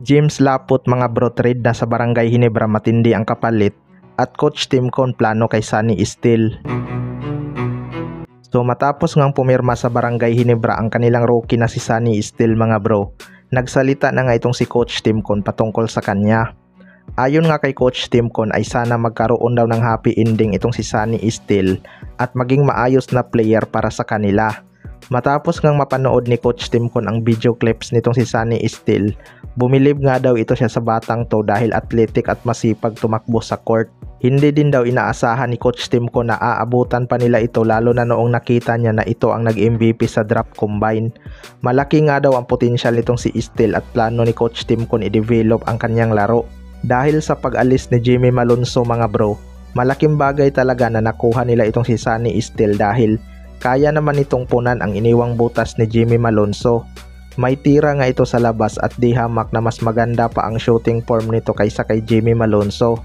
James Laput mga bro, trade na sa Barangay Ginebra, matindi ang kapalit. At Coach Timcon plano kay Sunny Steele. So matapos ngang pumirma sa Barangay Ginebra ang kanilang rookie na si Sunny Steele mga bro, nagsalita na nga itong si Coach Timcon patungkol sa kanya. Ayon nga kay Coach Timcon ay sana magkaroon daw ng happy ending itong si Sunny Steele at maging maayos na player para sa kanila. Matapos ngang mapanood ni Coach Timcon ang video clips nitong si Sunny Steele, bumilib nga daw ito siya sa batang to dahil athletic at masipag tumakbo sa court. Hindi din daw inaasahan ni Coach Timcon na aabutan pa nila ito, lalo na noong nakita niya na ito ang nag-MVP sa draft combine. Malaki nga daw ang potensyal nitong si Steele at plano ni Coach Timcon i-develop ang kanyang laro. Dahil sa pag-alis ni Jimmy Malonzo mga bro, malaking bagay talaga na nakuha nila itong si Sunny Steele dahil kaya naman itong punan ang iniwang butas ni Jimmy Malonzo. May tira nga ito sa labas at di hamak na mas maganda pa ang shooting form nito kaysa kay Jimmy Malonzo.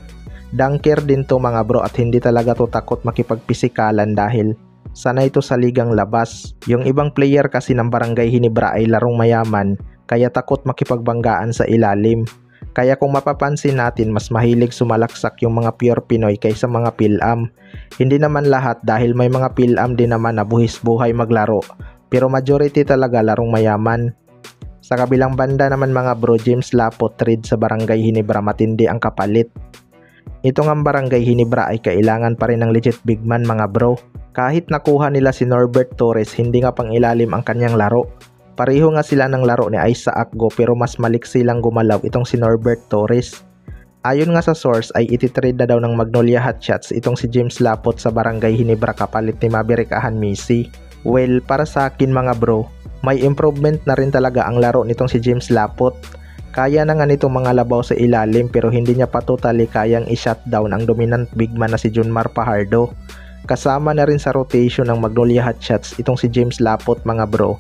Dunker din to mga bro at hindi talaga to takot makipagpisikalan dahil sanay ito sa ligang labas. Yung ibang player kasi ng Barangay Ginebra ay larong mayaman kaya takot makipagbanggaan sa ilalim. Kaya kung mapapansin natin, mas mahilig sumalaksak yung mga pure Pinoy kaysa mga Pilam. Hindi naman lahat dahil may mga Pilam din naman na buhis buhay maglaro, pero majority talaga larong mayaman. Sa kabilang banda naman mga bro, James Laput trade sa Barangay Ginebra, matindi ang kapalit. Ito ng Barangay Ginebra ay kailangan pa rin ng legit big man mga bro. Kahit nakuha nila si Norbert Torres, hindi nga pang ilalim ang kanyang laro. Pareho nga sila ng laro ni Isaac Go pero mas maliksi lang gumalaw itong si Norbert Torres. Ayon nga sa source ay ititrade na daw ng Magnolia Hotshots itong si James Laput sa Barangay Ginebra kapalit ni Maverick Ahanmisi. Well, para sa akin mga bro, may improvement na rin talaga ang laro nitong si James Laput. Kaya na nga nitong mga labaw sa ilalim pero hindi niya pa totally kayang i-shutdown ang dominant big man na si Junmar Fajardo. Kasama na rin sa rotation ng Magnolia Hotshots itong si James Laput mga bro.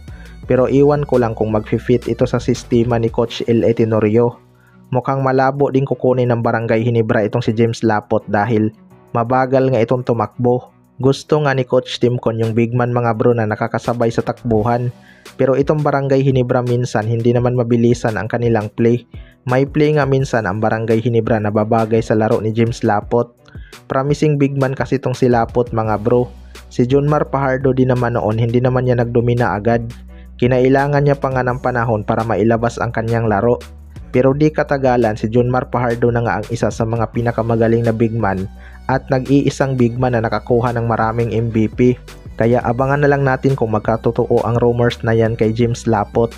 Pero iwan ko lang kung mag-fit ito sa sistema ni Coach L.A. Tenorio. Mukhang malabo din kukunin ng Barangay Ginebra itong si James Laput dahil mabagal nga itong tumakbo. Gusto nga ni Coach Timcon yung big man mga bro na nakakasabay sa takbuhan. Pero itong Barangay Ginebra minsan hindi naman mabilisan ang kanilang play. May play nga minsan ang Barangay Ginebra na babagay sa laro ni James Laput. Promising big man kasi itong si Laput mga bro. Si Junmar Fajardo din naman noon, hindi naman niya nagdomina agad. Kinailangan niya pa nga ng panahon para mailabas ang kanyang laro. Pero di katagalan si Junmar Fajardo na nga ang isa sa mga pinakamagaling na big man at nag-iisang big man na nakakuha ng maraming MVP. Kaya abangan na lang natin kung magkatotoo ang rumors na yan kay James Laput.